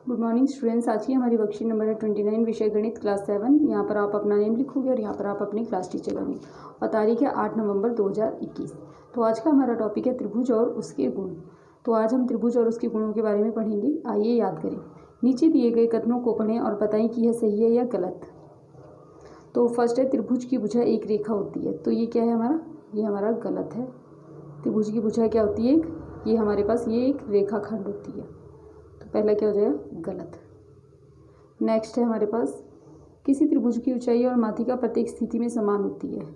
Good morning students. आज की हमारी वर्कशीट नंबर है 29, विषय गणित क्लास 7। यहाँ पर आप अपना नेम लिखोगे और यहाँ पर आप अपनी क्लास टीचर का नेम, और तारीख है 8 नवंबर 2021। तो आज का हमारा टॉपिक है त्रिभुज और उसके गुण। तो आज हम त्रिभुज और उसके गुणों के बारे में पढ़ेंगे। आइए याद करें। नीचे दिए गए कथनों को पढ़ें और बताएं कि यह सही है या गलत। तो फर्स्ट है, त्रिभुज की भुजा एक रेखा होती है। तो ये क्या है हमारा, ये हमारा गलत है। त्रिभुज की भुजा क्या होती है, ये हमारे पास ये एक रेखाखंड होती है। तो पहला क्या हो जाएगा, गलत। नेक्स्ट है हमारे पास, किसी त्रिभुज की ऊंचाई और माध्यिका प्रत्येक स्थिति में समान होती है।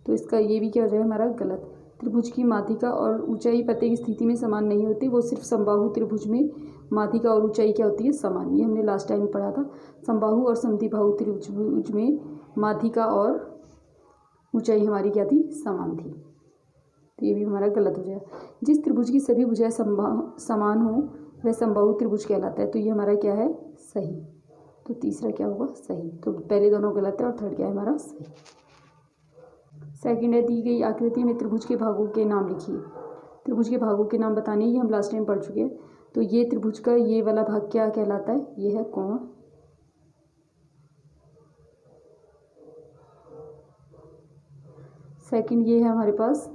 तो इसका ये भी क्या हो जाएगा हमारा गलत। त्रिभुज की माध्यिका और ऊंचाई प्रत्येक स्थिति में समान नहीं होती, वो सिर्फ समबाहु त्रिभुज में माध्यिका और ऊंचाई क्या होती है, समान। ये हमने लास्ट टाइम पढ़ा था। समबाहु और समद्विबाहु त्रिभुज में माध्यिका और ऊंचाई हमारी क्या थी, समान थी। तो ये भी हमारा गलत हो जाएगा। जिस त्रिभुज की सभी भुजाएं समान हो वह समबाहु त्रिभुज कहलाता है। तो ये हमारा क्या है, सही। तो तीसरा क्या होगा, सही। तो पहले दोनों गलत है और थर्ड क्या है हमारा, सही। सेकंड है, दी गई आकृति में त्रिभुज के भागों के नाम लिखिए। त्रिभुज के भागों के नाम बताने, ये हम लास्ट टाइम पढ़ चुके हैं। तो ये त्रिभुज का ये वाला भाग क्या कहलाता है, ये है कोण। सेकंड ये है हमारे पास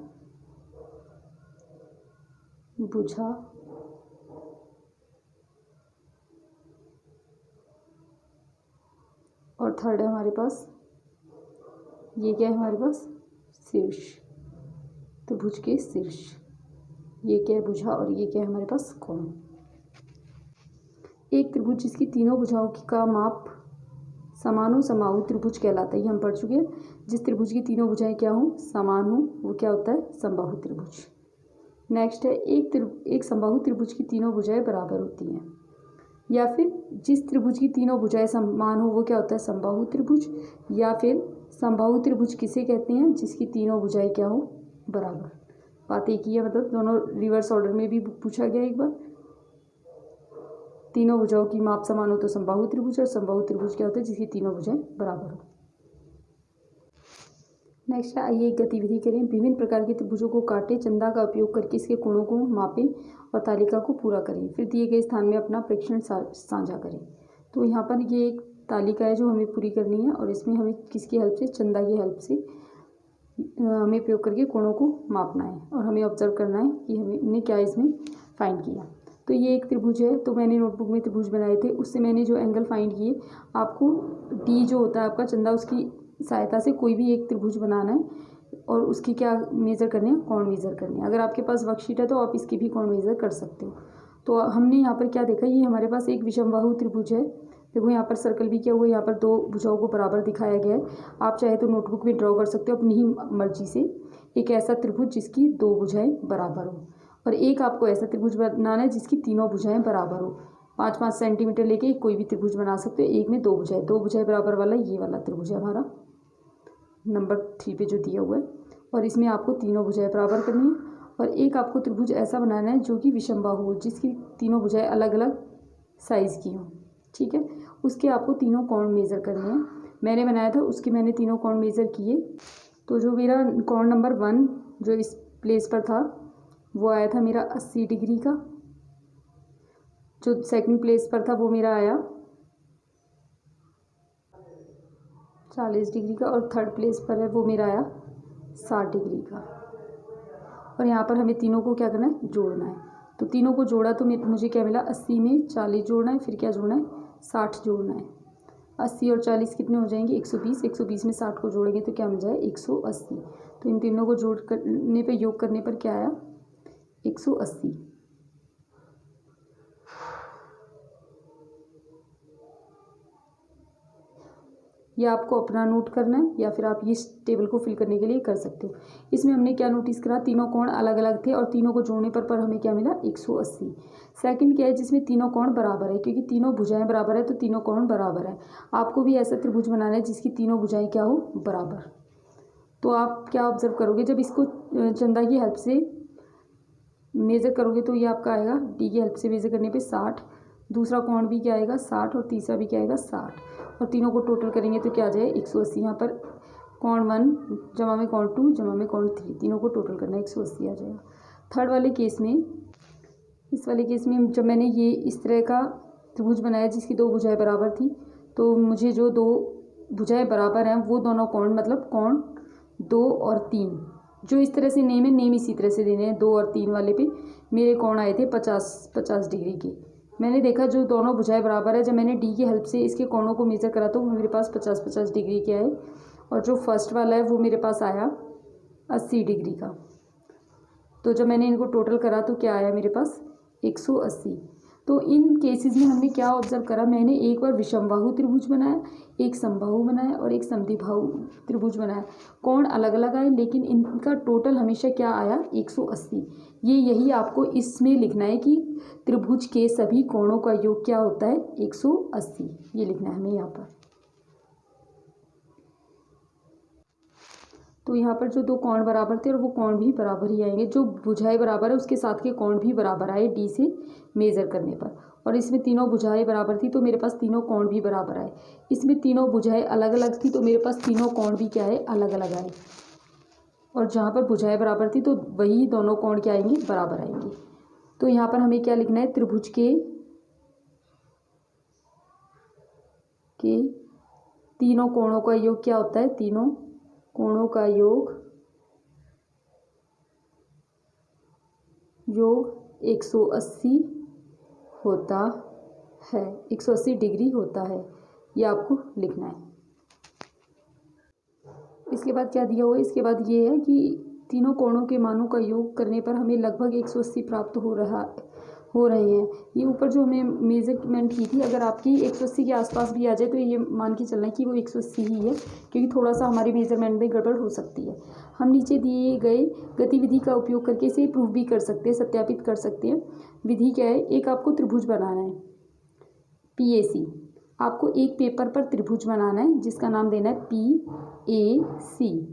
भुजा। और थर्ड है हमारे पास, ये क्या है हमारे पास, शीर्ष। त्रिभुज के शीर्ष, ये क्या है, भुजा, और ये क्या है हमारे पास, कोण। एक त्रिभुज जिसकी तीनों भुजाओं का माप समान हो समबाहु त्रिभुज कहलाता है। ये हम पढ़ चुके हैं। जिस त्रिभुज की तीनों भुजाएं क्या हो, समान हो, वो क्या होता है, समबाहु त्रिभुज। नेक्स्ट है, एक समबाहु त्रिभुज की तीनों भुजाएं बराबर होती हैं। या फिर जिस त्रिभुज की तीनों भुजाएं समान हो वो क्या होता है, समबाहु त्रिभुज। या फिर समबाहु त्रिभुज किसे कहते हैं, जिसकी तीनों भुजाएं क्या हो, बराबर। बात एक ही है, मतलब दोनों रिवर्स ऑर्डर में भी पूछा गया एक बार। तीनों भुजाओं की माप समान हो तो समबाहु त्रिभुज, और समबाहु त्रिभुज क्या होता है, जिसकी तीनों भुजाएं बराबर हो। नेक्स्ट है, आइए एक गतिविधि करें। विभिन्न प्रकार के त्रिभुजों को काटें, चंदा का उपयोग करके इसके कोणों को मापें और तालिका को पूरा करें। फिर दिए गए स्थान में अपना प्रेक्षण साझा करें। तो यहाँ पर ये एक तालिका है जो हमें पूरी करनी है, और इसमें हमें किसकी हेल्प से, चंदा की हेल्प से हमें प्रयोग करके कोणों को मापना है, और हमें ऑब्जर्व करना है कि हमने क्या इसमें फाइंड किया। तो ये एक त्रिभुज है। तो मैंने नोटबुक में त्रिभुज बनाए थे, उससे मैंने जो एंगल फाइंड किए, आपको डी जो होता है आपका चंदा, उसकी सहायता से कोई भी एक त्रिभुज बनाना है, और उसकी क्या मेज़र करने हैं, कोण मेज़र करने हैं। अगर आपके पास वर्कशीट है तो आप इसकी भी कोण मेज़र कर सकते हो। तो हमने यहाँ पर क्या देखा, ये हमारे पास एक विषमबाहु त्रिभुज है। देखो यहाँ पर सर्कल भी किया हुआ है, यहाँ पर दो भुजाओं को बराबर दिखाया गया है। आप चाहे तो नोटबुक में ड्रॉ कर सकते हो अपनी ही मर्जी से, एक ऐसा त्रिभुज जिसकी दो भुजाएं बराबर हो। और एक आपको ऐसा त्रिभुज बनाना है जिसकी तीनों भुजाएं बराबर हो। 5-5 सेंटीमीटर लेके कोई भी त्रिभुज बना सकते हो। एक में दो भुजाएं बराबर वाला ये वाला त्रिभुज है हमारा, नंबर 3 पे जो दिया हुआ है। और इसमें आपको तीनों भुजाएं बराबर करनी है। और एक आपको त्रिभुज ऐसा बनाना है जो कि विषमबाहु हो, जिसकी तीनों भुजाएं अलग अलग साइज़ की हों। ठीक है, उसके आपको तीनों कोण मेज़र करने हैं। मैंने बनाया था, उसके मैंने तीनों कोण मेज़र किए। तो जो मेरा कोण नंबर 1 जो इस प्लेस पर था वो आया था मेरा 80 डिग्री का। जो सेकंड प्लेस पर था वो मेरा आया 40 डिग्री का, और थर्ड प्लेस पर है वो मेरा आया 60 डिग्री का। और यहाँ पर हमें तीनों को क्या करना है, जोड़ना है। तो तीनों को जोड़ा तो मुझे क्या मिला, 80 में 40 जोड़ना है, फिर क्या जोड़ना है, 60 जोड़ना है। 80 और 40 कितने हो जाएंगे, 120। 120 में 60 को जोड़ेंगे तो क्या मिल जाए, 180। तो इन तीनों को जोड़ करने पर, योग करने पर क्या आया, 180। या आपको अपना नोट करना है, या फिर आप इस टेबल को फिल करने के लिए कर सकते हो। इसमें हमने क्या नोटिस करा, तीनों कोण अलग अलग थे, और तीनों को जोड़ने पर हमें क्या मिला, 180। सेकंड क्या है, जिसमें तीनों कोण बराबर है, क्योंकि तीनों भुजाएं बराबर है तो तीनों कोण बराबर है। आपको भी ऐसा त्रिभुज बनाना है जिसकी तीनों भुजाएं क्या हो, बराबर। तो आप क्या ऑब्जर्व करोगे, जब इसको चंदा की हेल्प से मेज़र करोगे तो ये आपका आएगा, डी की हेल्प से मेज़र करने पे 60। दूसरा कोण भी क्या आएगा, 60, और तीसरा भी क्या आएगा, 60। और तीनों को टोटल करेंगे तो क्या आ जाए, 180। यहाँ पर कोण 1 जमा में कोण 2 जमा में कोण 3, तीनों को टोटल करना है, 180 आ जाएगा। थर्ड वाले केस में, इस वाले केस में जब मैंने ये इस तरह का त्रिभुज बनाया जिसकी दो भुजाएं बराबर थी। तो मुझे जो दो भुजाएं बराबर हैं वो दोनों कोण, मतलब कोण 2 और 3, जो इस तरह से नेम है, नेम इसी तरह से देने हैं। 2 और 3 वाले पे मेरे कोण आए थे 50 डिग्री के। मैंने देखा जो दोनों भुजाएं बराबर है, जब मैंने डी की हेल्प से इसके कोणों को मेज़र करा तो वो मेरे पास 50 डिग्री के आए। और जो फर्स्ट वाला है वो मेरे पास आया 80 डिग्री का। तो जब मैंने इनको टोटल करा तो क्या आया मेरे पास 180। तो इन केसेस में हमने क्या ऑब्जर्व करा, मैंने एक बार विषमबाहु त्रिभुज बनाया, एक समबाहु बनाया और एक समद्विबाहु त्रिभुज बनाया। कोण अलग अलग आए लेकिन इनका टोटल हमेशा क्या आया 180। यही आपको इसमें लिखना है कि त्रिभुज के सभी कोणों का योग क्या होता है 180। ये लिखना है हमें यहाँ पर। तो यहाँ पर जो दो कोण बराबर थे और वो कोण भी बराबर ही आएंगे। जो भुजाएं बराबर है उसके साथ के कोण भी बराबर आए डी से मेज़र करने पर। और इसमें तीनों भुजाएं बराबर थी तो मेरे पास तीनों कोण भी बराबर आए। इसमें तीनों भुजाएं अलग अलग थी तो मेरे पास तीनों कोण भी क्या है अलग अलग आए। और जहाँ पर भुजाएं बराबर थी तो वही दोनों कोण क्या आएंगे बराबर आएंगे। तो यहाँ पर हमें क्या लिखना है, त्रिभुज के तीनों कोणों का योग क्या होता है, तीनों कोणों का योग 180 होता है, 180 डिग्री होता है। ये आपको लिखना है। इसके बाद क्या दिया हुआ है, इसके बाद ये है कि तीनों कोणों के मानों का योग करने पर हमें लगभग 180 प्राप्त हो रहे हैं। ये ऊपर जो हमने मेजरमेंट की थी, अगर आपकी 180 के आसपास भी आ जाए तो ये मान के चलना है कि वो 180 ही है, क्योंकि थोड़ा सा हमारी मेजरमेंट में गड़बड़ हो सकती है। हम नीचे दिए गए गतिविधि का उपयोग करके इसे प्रूव भी कर सकते हैं, सत्यापित कर सकते हैं। विधि क्या है, एक आपको त्रिभुज बनाना है PAC। आपको एक पेपर पर त्रिभुज बनाना है जिसका नाम देना है PAC,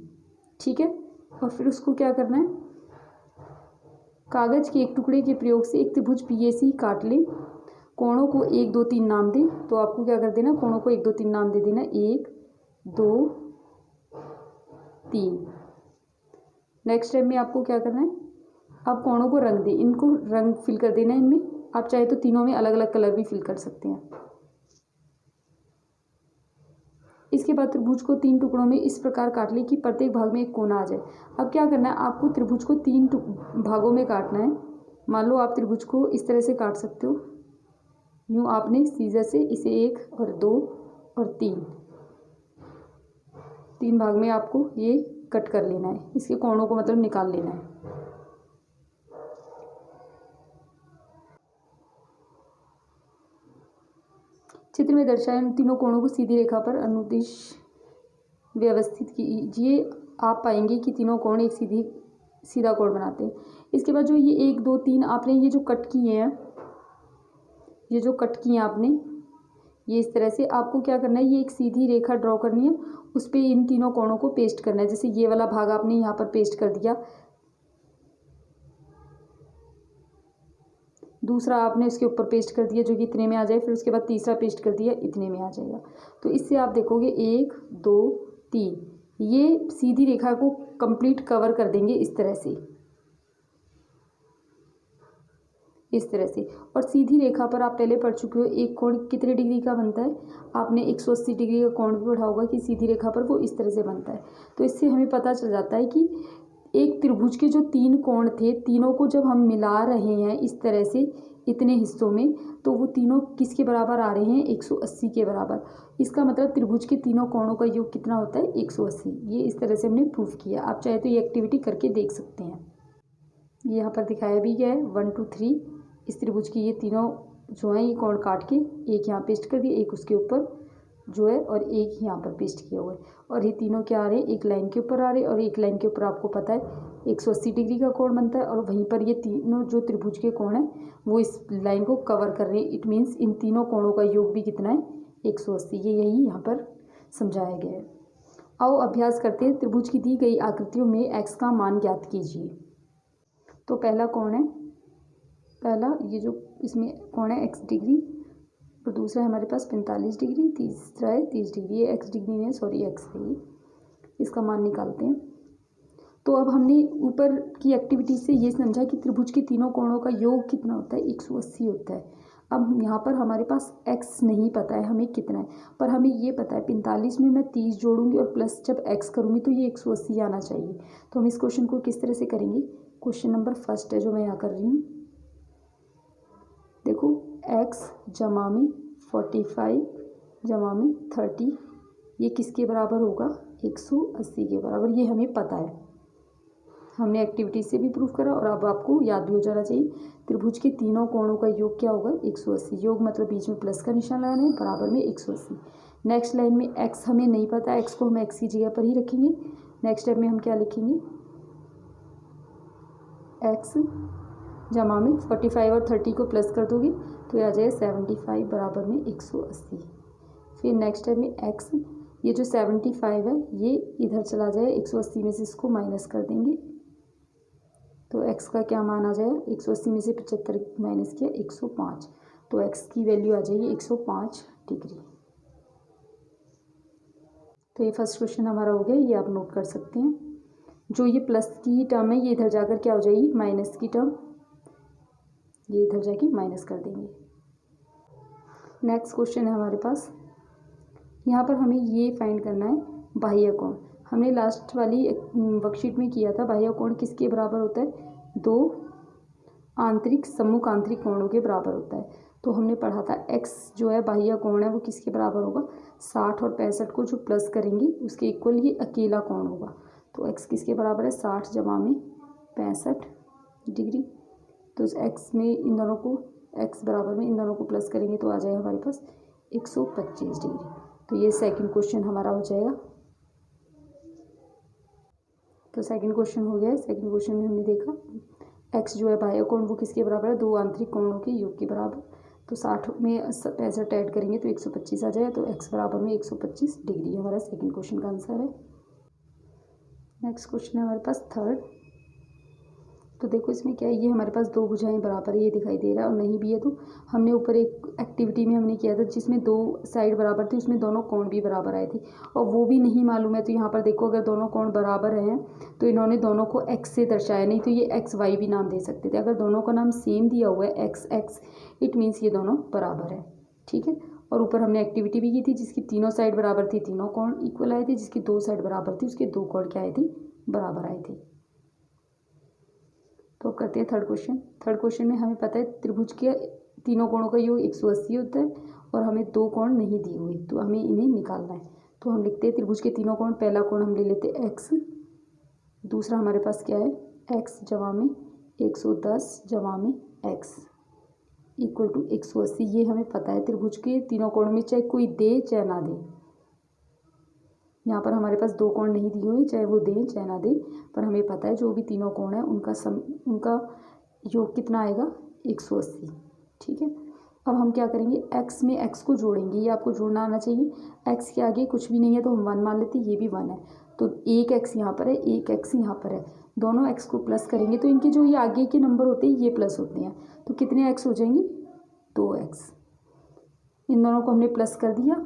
ठीक है। और फिर उसको क्या करना है, कागज के एक टुकड़े के प्रयोग से एक त्रिभुज PAC काट ले, कोणों को 1 2 3 नाम दे। तो आपको क्या कर देना, कोणों को 1 2 3 नाम दे देना, 1 2 3। नेक्स्ट स्टेप में आपको क्या करना है, आप कोणों को रंग दें, इनको रंग फिल कर देना है इनमें। आप चाहे तो तीनों में अलग अलग कलर भी फिल कर सकते हैं। इसके बाद त्रिभुज को 3 टुकड़ों में इस प्रकार काट ले कि प्रत्येक भाग में एक कोना आ जाए। अब क्या करना है, आपको त्रिभुज को 3 भागों में काटना है। मान लो आप त्रिभुज को इस तरह से काट सकते हो, यूँ आपने सीजर से इसे 1 और 2 और 3 भाग में आपको ये कट कर लेना है, इसके कोणों को मतलब निकाल लेना है। चित्र में दर्शाए उन तीनों कोणों को सीधी रेखा पर अनुदिश व्यवस्थित कीजिए। आप पाएंगे कि तीनों कोण एक सीधा कोण बनाते हैं। इसके बाद जो ये 1 2 3 आपने ये जो कट किए हैं, ये जो कट किए हैं आपने, ये इस तरह से आपको क्या करना है, ये एक सीधी रेखा ड्रॉ करनी है, उस पर इन तीनों कोणों को पेस्ट करना है। जैसे ये वाला भाग आपने यहाँ पर पेस्ट कर दिया, दूसरा आपने उसके ऊपर पेस्ट कर दिया जो कि इतने में आ जाए, फिर उसके बाद तीसरा पेस्ट कर दिया, इतने में आ जाएगा। तो इससे आप देखोगे 1 2 3 ये सीधी रेखा को कंप्लीट कवर कर देंगे इस तरह से, इस तरह से। और सीधी रेखा पर आप पहले पढ़ चुके हो एक कोण कितने डिग्री का बनता है, आपने 180 डिग्री का कोण भी पढ़ा होगा कि सीधी रेखा पर वो इस तरह से बनता है। तो इससे हमें पता चल जाता है कि एक त्रिभुज के जो 3 कोण थे, तीनों को जब हम मिला रहे हैं इस तरह से इतने हिस्सों में, तो वो तीनों किसके बराबर आ रहे हैं 180 के बराबर। इसका मतलब त्रिभुज के तीनों कोणों का योग कितना होता है 180। ये इस तरह से हमने प्रूफ किया। आप चाहे तो ये एक्टिविटी करके देख सकते हैं। ये यहाँ पर दिखाया भी गया है 1 2 3। इस त्रिभुज की ये तीनों जो है ये कोण काट के एक यहाँ पेस्ट कर दिए, एक उसके ऊपर जो है और एक यहाँ पर पेस्ट किया हुआ है। और ये तीनों क्या आ रहे हैं, एक लाइन के ऊपर आ रहे हैं और एक लाइन के ऊपर आपको पता है 180 डिग्री का कोण बनता है। और वहीं पर ये तीनों जो त्रिभुज के कोण हैं वो इस लाइन को कवर कर रहे हैं। इट मीन्स इन तीनों कोणों का योग भी कितना है 180। ये यही यहाँ पर समझाया गया है। आओ अभ्यास करते हैं। त्रिभुज की दी गई आकृतियों में x का मान ज्ञात कीजिए। तो पहला कोण है, पहला ये जो इसमें कोण है x डिग्री, और दूसरा है हमारे पास 45 डिग्री, तीसरा है 30 डिग्री। ये x डिग्री में सॉरी x है, इसका मान निकालते हैं। तो अब हमने ऊपर की एक्टिविटी से ये समझा कि त्रिभुज के तीनों कोणों का योग कितना होता है 180 होता है। अब यहाँ पर हमारे पास x नहीं पता है हमें कितना है, पर हमें ये पता है 45 में मैं 30 जोड़ूंगी और प्लस जब x करूँगी तो ये 180 आना चाहिए। तो हम इस क्वेश्चन को किस तरह से करेंगे, क्वेश्चन नंबर फर्स्ट है जो मैं यहाँ कर रही हूँ। देखो x जमा में 45 जमा में 30 ये किसके बराबर होगा, 180 के बराबर। ये हमें पता है, हमने एक्टिविटी से भी प्रूफ करा और अब आपको याद भी हो जाना चाहिए। त्रिभुज के तीनों कोणों का योग क्या होगा, 180। योग मतलब बीच में प्लस का निशान लगाना है, बराबर में 180। नेक्स्ट लाइन में x हमें नहीं पता, x को हम x की जगह पर ही रखेंगे। नेक्स्ट स्टेप में हम क्या लिखेंगे, x जमा में 45 और 30 को प्लस कर दोगे तो ये आ जाएगा 75 बराबर में 180। फिर नेक्स्ट स्टेप में x, ये जो 75 है ये इधर चला जाए, 180 में से इसको माइनस कर देंगे तो x का क्या मान आ जाएगा, 180 में से 75 माइनस किया 105, तो x की वैल्यू आ जाएगी 105 डिग्री। तो ये फर्स्ट क्वेश्चन हमारा हो गया, ये आप नोट कर सकते हैं। जो ये प्लस की टर्म है ये इधर जाकर क्या हो जाएगी, माइनस की टर्म, ये इधर जाके माइनस कर देंगे। नेक्स्ट क्वेश्चन है हमारे पास, यहाँ पर हमें ये फाइंड करना है बाह्य कोण। हमने लास्ट वाली वर्कशीट में किया था, बाह्य कोण किसके बराबर होता है, दो आंतरिक सम्मुख आंतरिक कोणों के बराबर होता है। तो हमने पढ़ा था x जो है बाह्य कोण है वो किसके बराबर होगा, 60 और 65 को जो प्लस करेंगे उसके इक्वल ये अकेला कोण होगा। तो x किसके बराबर है, 60 जमा में 65 डिग्री। तो x में इन दोनों को, x बराबर में इन दोनों को प्लस करेंगे तो आ जाएगा हमारे पास 125 डिग्री। तो ये सेकंड क्वेश्चन हमारा हो जाएगा। तो सेकंड क्वेश्चन हो गया है। सेकंड क्वेश्चन में हमने देखा x जो है बाह्य कोण वो किसके बराबर है, दो आंतरिक कोणों के योग के बराबर। तो 60 में 65 ऐड करेंगे तो 125 आ जाएगा, तो x बराबर में 125 डिग्री हमारा सेकंड क्वेश्चन का आंसर है। नेक्स्ट क्वेश्चन है हमारे पास थर्ड। तो देखो इसमें क्या है, ये हमारे पास दो भुजाएं बराबर है ये दिखाई दे रहा है और नहीं भी है तो हमने ऊपर एक एक्टिविटी में हमने किया था जिसमें दो साइड बराबर थी, उसमें दोनों कोण भी बराबर आए थे और वो भी नहीं मालूम है। तो यहाँ पर देखो अगर दोनों कोण बराबर हैं तो इन्होंने दोनों को x से दर्शाया, नहीं तो ये XY भी नाम दे सकते थे। अगर दोनों का नाम सेम दिया हुआ है XX, इट मीन्स ये दोनों बराबर है, ठीक है। और ऊपर हमने एक्टिविटी भी की थी जिसकी तीनों साइड बराबर थी, तीनों कोण इक्वल आए थे, जिसकी दो साइड बराबर थी उसके दो कोण क्या आए थे, बराबर आए थे। तो करते हैं थर्ड क्वेश्चन। थर्ड क्वेश्चन में हमें पता है त्रिभुज के तीनों कोणों का योग 180 होता है और हमें दो कोण नहीं दिए हुए तो हमें इन्हें निकालना है। तो हम लिखते हैं त्रिभुज के तीनों कोण, पहला कोण हम ले लेते हैं x, दूसरा हमारे पास क्या है x जमा में 110 जमा में x इक्वल टू 180। ये हमें पता है त्रिभुज के तीनों कोण में चाहे कोई दे चाहे ना दे, यहाँ पर हमारे पास दो कोण नहीं दिए हुए, चाहे वो दें चाहे ना दें, पर हमें पता है जो भी तीनों कोण है उनका योग कितना आएगा, 180, ठीक है। अब हम क्या करेंगे, x में x को जोड़ेंगे, ये आपको जोड़ना आना चाहिए। x के आगे कुछ भी नहीं है तो हम 1 मान लेते हैं, ये भी 1 है तो एक x यहाँ पर है, एक x यहाँ पर है, दोनों x को प्लस करेंगे तो इनके जो ये आगे के नंबर होते हैं ये प्लस होते हैं, तो कितने x हो जाएंगे, 2x। इन दोनों को हमने प्लस कर दिया,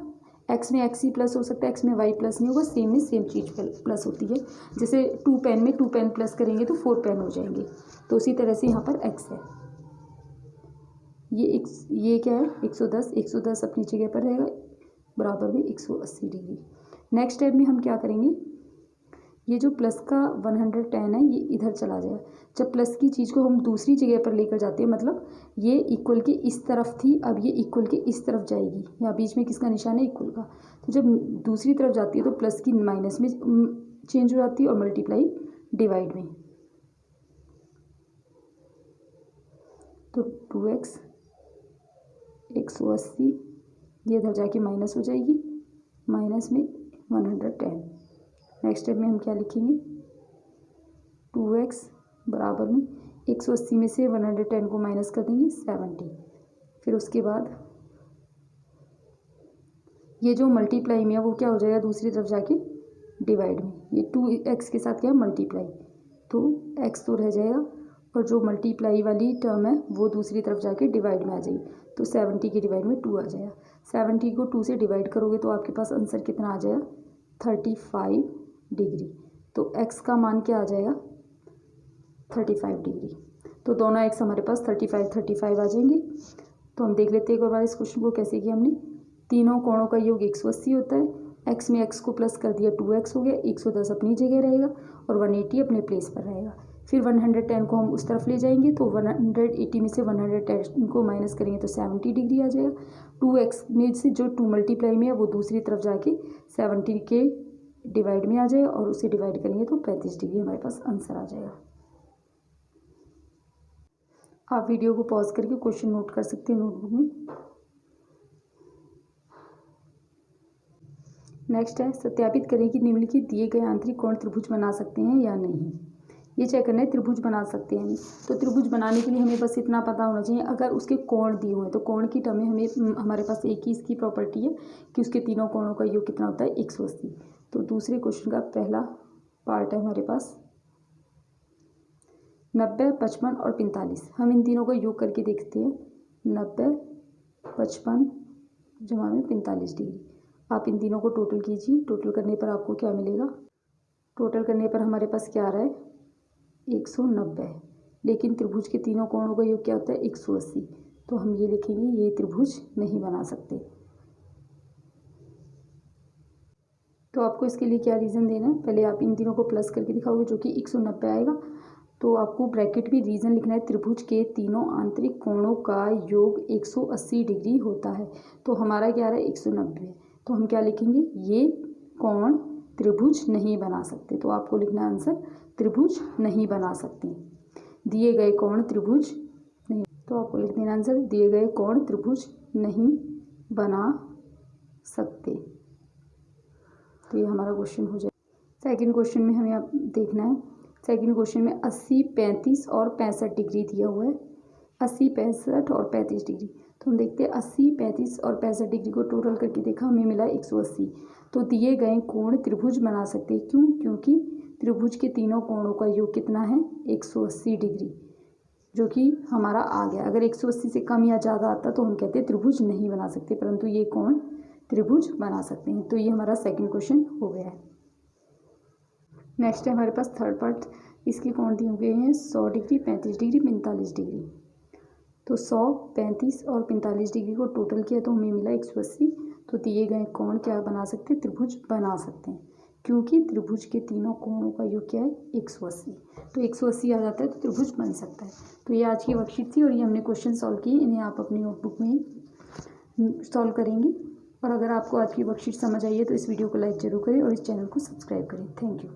x में x ही प्लस हो सकता है, x में y प्लस नहीं होगा, सेम में सेम चीज़ प्लस होती है। जैसे 2 पेन में 2 पेन प्लस करेंगे तो 4 पेन हो जाएंगे, तो उसी तरह से यहाँ पर x है, ये क्या है 110, 110 अपनी जगह पर रहेगा बराबर में 180 डिग्री। नेक्स्ट स्टेप में हम क्या करेंगे, ये जो प्लस का 110 है ये इधर चला जाएगा। जब प्लस की चीज़ को हम दूसरी जगह पर लेकर जाते हैं, मतलब ये इक्वल के इस तरफ थी, अब ये इक्वल के इस तरफ जाएगी, यहाँ बीच में किसका निशान है, इक्वल का। तो जब दूसरी तरफ जाती है तो प्लस की माइनस में चेंज हो जाती है और मल्टीप्लाई डिवाइड में, तो 2x 180 ये इधर जाके माइनस हो जाएगी, माइनस में 110। नेक्स्ट स्टेप में हम क्या लिखेंगे, 2x बराबर में 180 में से 110 को माइनस कर देंगे 70। फिर उसके बाद ये जो मल्टीप्लाई में है वो क्या हो जाएगा, दूसरी तरफ जाके डिवाइड में, ये 2x के साथ क्या मल्टीप्लाई, तो x तो रह जाएगा और जो मल्टीप्लाई वाली टर्म है वो दूसरी तरफ जाके डिवाइड में आ जाएगी, तो 70 के डिवाइड में 2 आ जाएगा। 70 को 2 से डिवाइड करोगे तो आपके पास आंसर कितना आ जाएगा, 35 डिग्री। तो x का मान क्या आ जाएगा, 35 डिग्री। तो दोनों x हमारे पास 35 आ जाएंगे। तो हम देख लेते हैं एक और बार इस क्वेश्चन को कैसे किया हमने। तीनों कोणों का योग 180 होता है। x में x को प्लस कर दिया 2x हो गया, 110 अपनी जगह रहेगा और 180 अपने प्लेस पर रहेगा। फिर 110 को हम उस तरफ ले जाएंगे तो 180 में से 110 को माइनस करेंगे तो 70 डिग्री आ जाएगा। 2x में से जो 2 मल्टीप्लाई में है वो दूसरी तरफ जाके 70 के डिवाइड में आ जाएगा और उसे डिवाइड करेंगे तो 35 डिग्री हमारे पास आंसर आ जाएगा। आप वीडियो को पॉज करके क्वेश्चन नोट कर सकते हैं नोटबुक में। नेक्स्ट है सत्यापित करें कि निम्नलिखित दिए गए आंतरिक कोण त्रिभुज बना सकते हैं या नहीं। ये चेक करना है त्रिभुज बना सकते हैं नहीं। तो त्रिभुज बनाने के लिए हमें बस इतना पता होना चाहिए, अगर उसके कोण दिए हुए हैं तो कोण की टर्म में हमें हमारे पास एक ही इसकी प्रॉपर्टी है कि उसके तीनों कोणों का योग कितना होता है 180। तो दूसरे क्वेश्चन का पहला पार्ट है हमारे पास 90, 55 और 45। हम इन तीनों का योग करके देखते हैं। 90, 55 जमा में 45 डिग्री। आप इन तीनों को टोटल कीजिए। टोटल करने पर आपको क्या मिलेगा। टोटल करने पर हमारे पास क्या आ रहा है 190। लेकिन त्रिभुज के तीनों कोणों का योग क्या होता है 180। तो हम ये लिखेंगे ये त्रिभुज नहीं बना सकते। तो आपको इसके लिए क्या रीज़न देना है, पहले आप इन तीनों को प्लस करके दिखाओगे जो कि 190 आएगा। तो आपको ब्रैकेट भी रीज़न लिखना है त्रिभुज के तीनों आंतरिक कोणों का योग 180 डिग्री होता है। तो हमारा क्या आ रहा है 190। तो हम क्या लिखेंगे ये कोण त्रिभुज नहीं बना सकते। तो आपको लिखना आंसर त्रिभुज नहीं बना सकते। दिए गए कोण त्रिभुज नहीं, तो आपको लिख देना आंसर दिए गए कोण त्रिभुज नहीं बना सकते। तो ये हमारा क्वेश्चन हो जाए। सेकंड क्वेश्चन में हमें आप देखना है। सेकंड क्वेश्चन में 80, 35 और 65 डिग्री दिया हुआ है। 80, 65 और 35 डिग्री। तो हम देखते हैं 80, 35 और 65 डिग्री को टोटल करके देखा हमें मिला 180। तो दिए गए कोण त्रिभुज बना सकते हैं। क्यों, क्योंकि त्रिभुज के तीनों कोणों का योग कितना है 180 डिग्री, जो कि हमारा आ गया। अगर 180 से कम या ज़्यादा आता तो हम कहते हैं त्रिभुज नहीं बना सकते, परंतु ये कोण त्रिभुज बना सकते हैं। तो ये हमारा सेकंड क्वेश्चन हो गया है। नेक्स्ट है हमारे पास थर्ड पार्ट। इसके कोण दिए हुए हैं 100 डिग्री, 35 डिग्री, 45 डिग्री। तो 100, 35 और 45 डिग्री को टोटल किया तो हमें मिला 180। तो दिए गए कोण क्या बना सकते हैं त्रिभुज बना सकते हैं, क्योंकि त्रिभुज के तीनों कोणों का योग क्या है 180। तो 180 आ जाता है तो त्रिभुज बन सकता है। तो ये आज की वर्कशीट थी और ये हमने क्वेश्चन सॉल्व किए। इन्हें आप अपनी नोटबुक में सॉल्व करेंगे। और अगर आपको आज की वर्कशीट समझ आई है तो इस वीडियो को लाइक जरूर करें और इस चैनल को सब्सक्राइब करें। Thank you.